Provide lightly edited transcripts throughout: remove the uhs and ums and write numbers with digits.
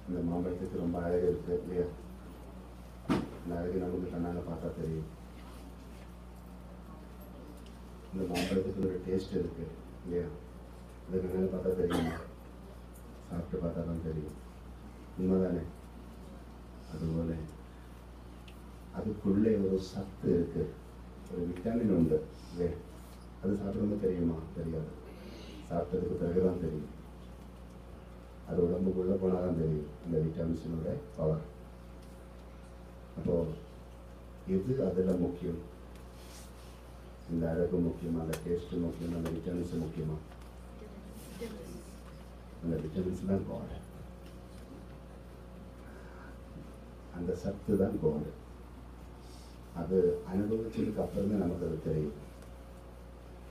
இந்த மாம்பழத்துக்கு ரொம்ப அழகு இருக்குது இல்லையா? இந்த அழகு நமக்கு கண்ணால் பார்த்தா தெரியும். இந்த மாம்பழத்துக்கு ஒரு டேஸ்ட் இருக்குது இல்லையா? இந்த கண்ணால் பார்த்தா தெரியுமா? சாப்பிட்டு பார்த்தா தான் தெரியும். உண்மைதானே? அதுபோல அதுக்குள்ளே ஒரு சத்து இருக்குது, ஒரு விட்டமின் உண்டு இல்லையா? அது சாப்பிடும்போது தெரியுமா? தெரியாது. சாப்பிட்டதுக்கு பிறகுதான் தெரியும். அது உடம்புக்குள்ளே போனால் தான் தெரியும் இந்த விட்டமின்ஸினோட பவர். அப்போது எது அதில் முக்கியம்? இந்த அழகு முக்கியமா, அந்த டேஸ்ட்டு முக்கியமா, அந்த விட்டமின்ஸ் முக்கியமா? அந்த விட்டமின்ஸ் தான் கோடு, அந்த சத்து தான் கோடு. அது அனுபவிச்சதுக்கு அப்புறம் தான் நமக்கு அது தெரியும்.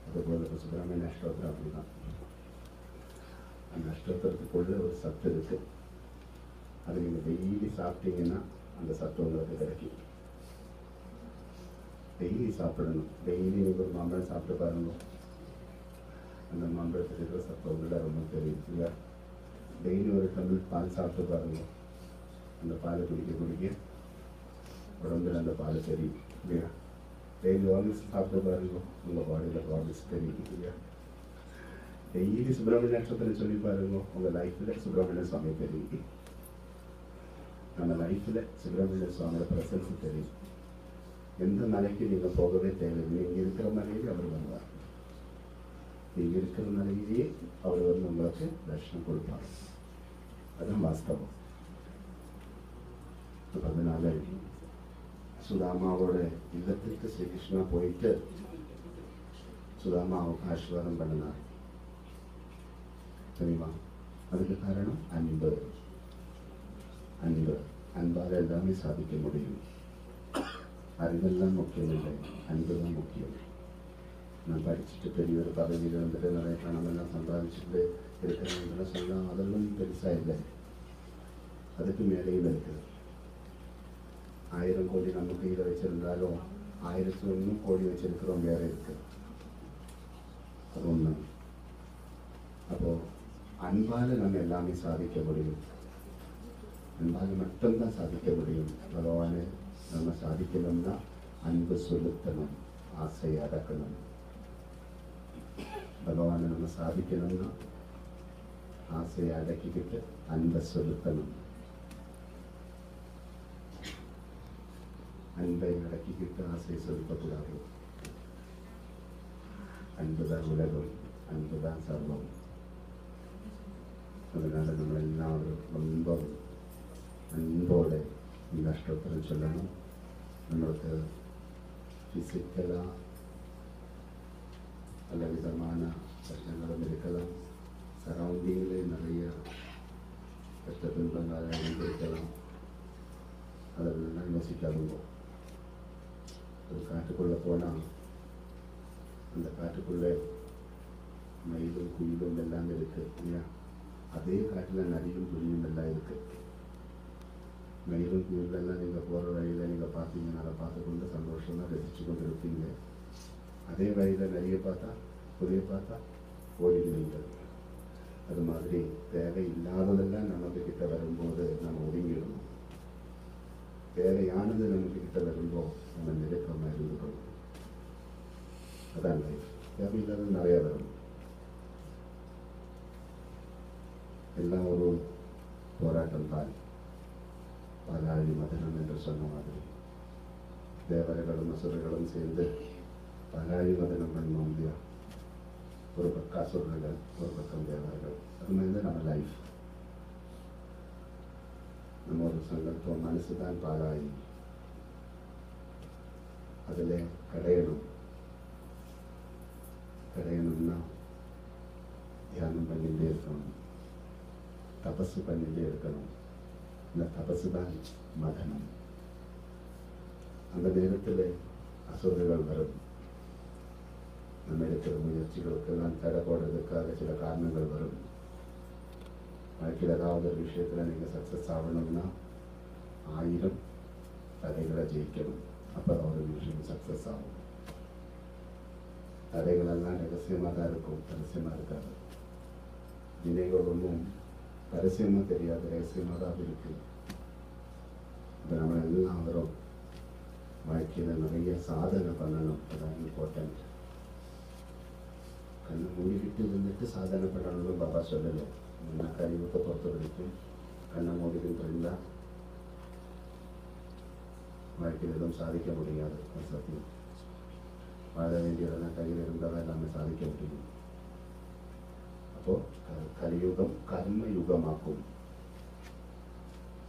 அதுபோல் இப்போ சுப்பிரமணிய அஷ்டோத்திரம் அப்படிதான். அந்த அஷ்டோத்திரத்துக்குள்ள ஒரு சத்து இருக்கு. அது நீங்கள் டெய்லி சாப்பிட்டீங்கன்னா அந்த சத்து உங்களுக்கு கிடைக்கும். டெய்லி சாப்பிடணும். டெய்லி நீங்கள் ஒரு மாம்பழம் சாப்பிட்டு பாருங்க, அந்த மாம்பழத்துக்கு இருக்கிற சத்து உள்ள ரொம்ப தெரியும் இல்லையா? டெய்லி ஒரு டம்ளர் பால் சாப்பிட்டு பாருங்க, அந்த பாலை குடிக்க குடிக்க உடம்புல அந்த பால் தெரியும் இல்லையா? டெய்லி ஹார்லிக்ஸ் சாப்பிட்டு பாருங்க, உங்கள் பாடியில் ஹார்லிக்ஸ் தெரியும் இல்லையா? டெய்லி சுப்பிரமணிய நட்சத்திரம் சொல்லி பாருங்க, உங்கள் லைஃப்பில் சுப்பிரமணிய சுவாமி தெரியும். நம்ம லைஃப்பில் சுப்பிரமணிய சுவாமியோட பிரசன்ஸ் தெரியும். எந்த மலைக்கு நீங்கள் போகவே தேவையில்லை. நீங்கள் இருக்கிற மலையிலே அவர் வருவார். நீங்கள் இருக்கிற மலையிலேயே அவர் வந்து உங்களுக்கு தர்ஷனம் கொடுப்பார். அதுதான் வாஸ்தவம். அதனால சுதாமாவோட இல்லத்திற்கு ஸ்ரீகிருஷ்ணா போயிட்டு சுதாமாவுக்கு ஆசீர்வாதம் பண்ணினார் தெரியுமா? அதுக்கு காரணம் அன்பு. அன்பு, அன்பால் எல்லாமே சாதிக்க முடியும். அறிவெல்லாம் முக்கியம் இல்லை, அன்பு தான் முக்கியம். நான் படிச்சுட்டு பெரிய ஒரு பதவியில் வந்துட்டு நிறைய பணமெல்லாம் சம்பாதிச்சுட்டு இருக்கிறவங்கெல்லாம் சொல்லலாம், அதெல்லாம் பெருசாக இல்லை. அதுக்கு மேலேயும் இருக்குது. 1000 கோடி நம்ம கையில் வச்சிருந்தாலும் 1001 கோடி வச்சிருக்கிறோம் வேற இருக்கு. அது ஒன்று. அப்போ அன்பால் நம்ம எல்லாமே சாதிக்க முடியும். அன்பால் மட்டும்தான் சாதிக்க முடியும். பகவானை நம்ம சாதிக்கணும்னா அன்பு செலுத்தணும், ஆசை அடக்கணும். பகவானை நம்ம சாதிக்கணும்னா ஆசையை அடக்கிக்கிட்டு அன்பை செலுத்தணும். அன்பை அடக்கிக்கிட்டு ஆசை செலுத்தக்கூடாது. அன்புதான் உலகம், அன்புதான் சர்வம். அதனால நம்ம எல்லாரும் ரொம்ப அன்போடு இந்த அஷ்டோத்திரம் சொல்லணும். நம்மளுக்கு ஃபிசிக்கலாக பல விதமான கஷ்டங்களும் இருக்கலாம், சரௌண்டிங்கில் நிறைய கஷ்ட துன்பங்கள் இருக்கலாம். அதெல்லாம் யோசிக்காதுங்க. ஒரு காட்டுக்குள்ளே போனால் அந்த காட்டுக்குள்ளே மயிலும் குயிலும் எல்லாம் இருக்குது இல்லையா? அதே காட்டில் நரியும் புலியும் எல்லாம் இருக்குது. மயிலும் குயிலெல்லாம் நீங்கள் போகிற வழியில் நீங்கள் பார்த்தீங்கன்னா அதை பார்த்து கொண்டு சந்தோஷமாக ரசித்து கொண்டு இருப்பீங்க. அதே வழியில் நிறைய பார்த்தா புலியை பார்த்தா ஓடிடுவீங்க. அது மாதிரி தேவை இல்லாததெல்லாம் நமக்கு கிட்ட வரும்போது நம்ம ஒதுங்கிடணும். தேவையானது நமக்கு கிட்ட வரும்போது நம்ம நெருக்கமாக இருந்துக்கணும். அதான் லைஃப். தேவையில்லாதது நிறைய வரும். எல்லாம் ஒரு போராட்டம் தான். பாலாழி மதனம் என்று சொன்ன மாதிரி தேவர்களும் அசுரர்களும் சேர்ந்து பாலாழி மதனம் பண்ணோம் இல்லையா? ஒரு பக்கம் அசுரர்கள், ஒரு பக்கம் தேவர்கள். அது மாதிரி தான் நம்ம லைஃப். நம்ம ஒரு சங்கல்பம், மனசு தான் பாலாழி. அதில் கடையணும்னா தியானம் பண்ணிகிட்டே இருக்கணும், தபசு பண்ணிகிட்டே இருக்கணும். இந்த தபசு தான் மதனம். அந்த நேரத்தில் அசுரர்கள் வரும். நம்ம எடுக்கிற முயற்சிகளுக்கெல்லாம் தடை போடுறதுக்காக சில காரணங்கள் வரும். வாழ்க்கையில் ஏதாவது ஒரு விஷயத்தில் நீங்கள் சக்ஸஸ் ஆகணும்னா 1000 தடைகளை ஜெயிக்கணும். அப்போ ஒரு விஷயம் சக்ஸஸ் ஆகும். தடைகளெல்லாம் ரகசியமாக தான் இருக்கும், ரகசியமாக இருக்காது. நினைவுகள் ஒன்றும் பரசியமாக தெரியாது, ரகசியமாக தான் அது இருக்குது. இப்போ நம்ம எல்லாம் வரும் வாழ்க்கையில் நிறைய சாதனை பண்ணணும், அதான் இம்பார்ட்டன்ட். கண்ணை மூடிக்கிட்டு இருந்துட்டு சாதனை பண்ணணும்னு பாபா சொல்லலை. நான் கழிவுத்தை பொறுத்த வரைக்கும் கண்ணை மூடிக்கிட்டு இருந்தால் வாழ்க்கையில் எதுவும் சாதிக்க முடியாது. சத்தியம். வாழ வேண்டியதெல்லாம் கையில் இருந்தால் தான் எல்லாமே சாதிக்க முடியும். அப்போது கலியுகம் கர்ம யுகமாக்கும்.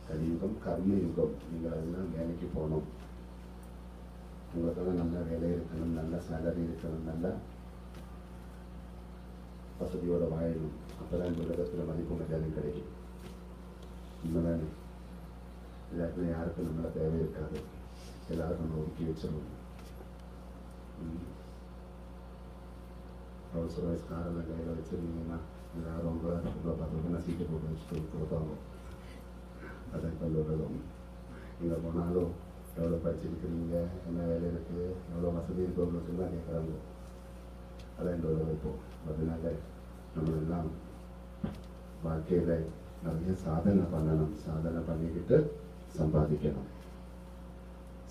கலியுகம் கர்ம யுகம். நீங்கள் அதெல்லாம் வேலைக்கு போகணும், உங்களுக்கெல்லாம் நல்ல வேலை இருக்கணும், நல்ல சேலரி இருக்கணும், நல்ல வசதியோடு வாழணும். அப்போ தான் இந்த உலகத்தில் மதிப்பு மரியாதை கிடைக்கும். உண்மைதானே? எல்லாருக்கும் யாருக்கும் நம்மளை தேவை இருக்காது, எல்லாருக்கும் நம்ம ஒதுக்கி வச்சிடணும். அவசர வயசு காரெல்லாம் கையில் வச்சுருந்தீங்கன்னா எல்லாரும் உங்களை பார்த்தோம்னா சீட்டை போட்டு வச்சுட்டு கொடுப்பாங்க. அதான் இப்போ உலகம். இங்கே போனாலும் எவ்வளோ படிச்சிருக்கிறீங்க, என்ன வேலை இருக்குது, எவ்வளோ வசதி இருக்குது உங்களுக்கு தான் கேட்குறாங்க. அதான் இந்த உலகம் இப்போ. அதனால நம்மளெல்லாம் வாழ்க்கையில் நிறைய சாதனை பண்ணணும். சாதனை பண்ணிக்கிட்டு சம்பாதிக்கணும்.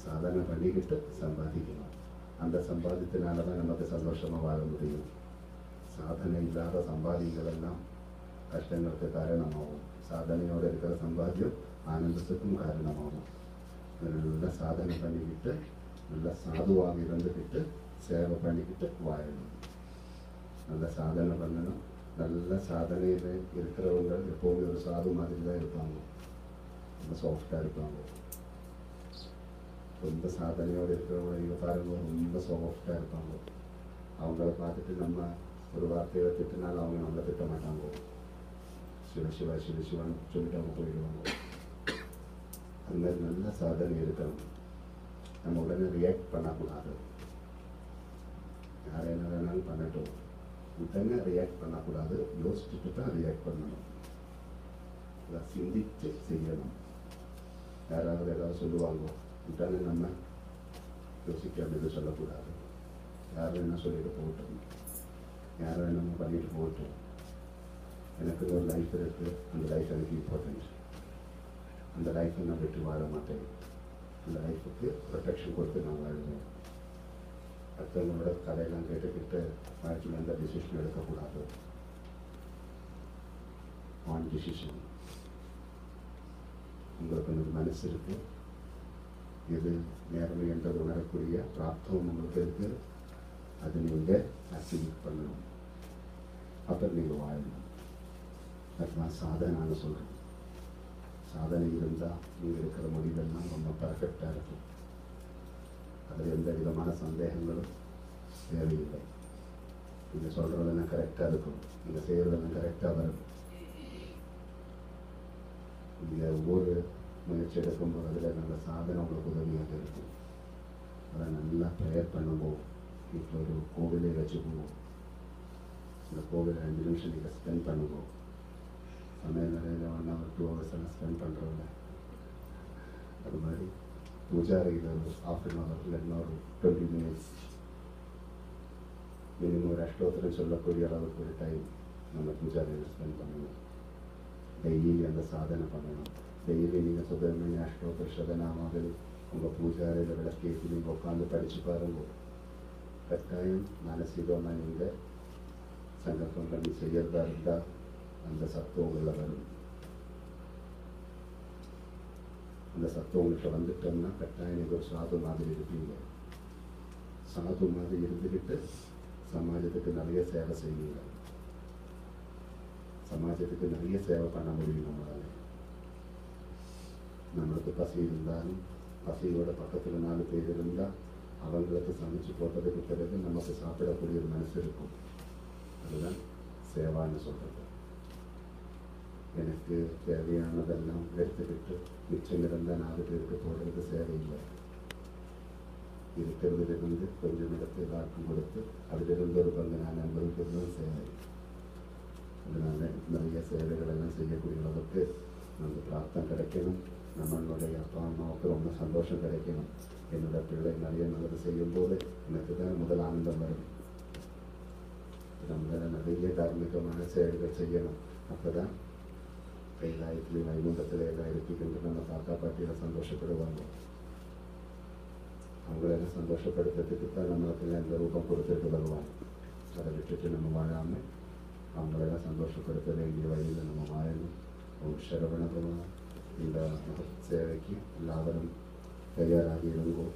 சாதனை பண்ணிக்கிட்டு சம்பாதிக்கணும். அந்த சம்பாதித்தனால தான் நமக்கு சந்தோஷமாக வாழ முடியும். சாதனை இல்லாத சம்பாதிகள் எல்லாம் கஷ்டங்களுக்கு காரணமாகும். சாதனையோடு இருக்கிற சம்பாத்தியம் ஆனந்தத்துக்கும் காரணமாகும். நல்லா சாதனை பண்ணிக்கிட்டு நல்லா சாதுவாக இருந்துக்கிட்டு சேவை பண்ணிக்கிட்டு வாழணும். நல்ல சாதனை பண்ணணும். நல்ல சாதனையில் இருக்கிறவங்க எப்போவுமே ஒரு சாது மாதிரி தான் இருப்பாங்க. ரொம்ப சாஃப்டாக இருப்பாங்க. ரொம்ப சாதனையோடு இருக்கிறவங்க இங்கே பாருங்க, ரொம்ப சாஃப்டாக இருப்பாங்க. அவங்கள பார்த்துட்டு நம்ம ஒரு வார்த்தையை திட்டினாலும் அவங்க நம்மளை திட்ட மாட்டாங்க. சிவ சிவ சிவ சிவன் சொல்லிட்டு அவங்க போயிடுவாங்க. அது மாதிரி நல்ல சாதனை இருக்கணும். நம்ம உடனே ரியாக்ட் பண்ணக்கூடாது. யார் என்ன வேணாலும் பண்ணட்டும், உடனே ரியாக்ட் பண்ணக்கூடாது. யோசிச்சுட்டு தான் ரியாக்ட் பண்ணணும். அதை சிந்தித்து செய்யணும். யாராவது ஏதாவது சொல்லுவாங்க, உடனே நம்ம யோசிக்க அப்படின்னு சொல்லக்கூடாது. யாரும் என்ன சொல்லிட்டு போகட்டும், யாரும் என்னமோ பண்ணிட்டு போகட்டும். எனக்கு ஒரு லைஃப் இருக்குது, அந்த லைஃப் எனக்கு இம்பார்ட்டன்ட். அந்த லைஃப்பை நான் விட்டு வாழ மாட்டேன். அந்த லைஃபுக்கு ப்ரொடெக்ஷன் கொடுத்து நான் வாழ்வேன். அடுத்தவங்களோட கதையெல்லாம் கேட்டுக்கிட்டு வாழ்க்கையில் எந்த டிசிஷன் எடுக்கக்கூடாது. On decision. உங்களுக்கு எனக்கு மனசு இருக்கு, இது நேர்மை என்றது உணரக்கூடிய பிராப்தம் உங்களுக்கு இருக்கு, அது நீங்கள் ஆக்டிவேட் பண்ணணும். அப்புறம் நீங்கள் வாழணும். அதுதான் சாதனை சொல்கிறேன். சாதனை இருந்தால் நீங்கள் இருக்கிற முடிவெல்லாம் ரொம்ப பர்ஃபெக்டாக இருக்கும். அதில் எந்த விதமான சந்தேகங்களும் தேவையில்லை. நீங்கள் சொல்கிறதெல்லாம் கரெக்டாக இருக்கும், நீங்கள் செய்கிறதெல்லாம் கரெக்டாக வரும். நீங்கள் ஒவ்வொரு முயற்சி எடுக்கும்போது அதில் நல்ல சாதனை உங்களுக்கு உதவியாக இருக்கும். அதை நல்லா ப்ரேயர் பண்ணுவோம். இப்போ ஒரு கோவிலே வச்சுக்குவோம். இந்த கோவிலை 2 நிமிஷம் நீங்கள் ஸ்பெண்ட் பண்ணுவோம். சமையல் நிலையில் 1 hour 2 hours எல்லாம் ஸ்பெண்ட் பண்ணுறோம்ல, அது மாதிரி பூஜாரியில் ஒரு ½ an hour இல்லைன்னா ஒரு 20 minutes மினிமம் ஒரு அஷ்டோத்திரம் சொல்லக்கூடிய அளவுக்கு ஒரு டைம் நம்ம பூஜாரியில் ஸ்பெண்ட் பண்ணணும். டெய்லி அந்த சாதனை பண்ணணும். டெய்லி நீங்கள் சுப்பிரமணிய அஷ்டோத்திர சதநாமாவில் உங்கள் பூஜாரியில் விளக்கேற்றி நீங்கள் உட்காந்து படித்து பாருங்க. கட்டாயம் மனசிதமாக நீங்கள் சங்கல்பம் பண்ணி செய்யறதா இருந்தால் அந்த சத்துவம் உள்ள வரும். அந்த சத்துவம் உங்கள்கிட்ட வந்துட்டோம்னா கட்டாயம் நீங்கள் ஒரு சாது மாதிரி இருப்பீங்க. சாது மாதிரி இருந்துக்கிட்டு சமாஜத்துக்கு நிறைய சேவை செய்வீங்க. சமாஜத்துக்கு நிறைய சேவை பண்ண முடியும் நம்மளால. நம்மளுக்கு பசி இருந்தாலும் பசியோட பக்கத்தில் 4 பேர் இருந்தால் அவங்களுக்கு சமைச்சு போட்டதுக்கு பிறகு நமக்கு சாப்பிடக்கூடிய ஒரு மனசு இருக்கும். அதுதான் சேவான்னு சொல்கிறது. எனக்கு தேவையானதெல்லாம் எடுத்துக்கிட்டு மிச்சம் இருந்தால் 4 பேருக்கு போடுறது சேவை இல்லை. இருக்கிறதிலிருந்து கொஞ்சம் இடத்தை எல்லாருக்கும் கொடுத்து அதிலிருந்து ஒரு பங்கு நான் அனுபவிக்கிறதும் சேவை. அதனால நிறைய சேவைகள் எல்லாம் செய்யக்கூடிய அளவுக்கு நமக்கு பிராப்தம் கிடைக்கணும். நம்மளுடைய அப்பா அம்மாவுக்கு ரொம்ப சந்தோஷம் கிடைக்கணும். என்னோட பிள்ளை நிறைய நல்லது செய்யும்போது எனக்கு தான் முதல் ஆனந்தம் வரும். நம்மளால் நிறைய தார்மீகமான செயல்கள் செய்யணும். அப்போ தான் கைலாயத்திலே வைகுண்டத்திலே எல்லாம் இருக்கின்ற நம்ம தாத்தா பாட்டியில சந்தோஷப்படுவாங்க. அவங்களெல்லாம் சந்தோஷப்படுத்துறதுக்கு தான் நம்மளுக்கு எந்த ரூபம் கொடுத்துட்டு வருவாங்க. அதை விட்டுட்டு நம்ம வாழாமல் அவங்களெல்லாம் சந்தோஷப்படுத்த வேண்டிய வழியில் நம்ம வாழணும். ஒரு சரவணபவன் இந்த சேவைக்கு எல்லாரும் தயாராகி இருங்கோ.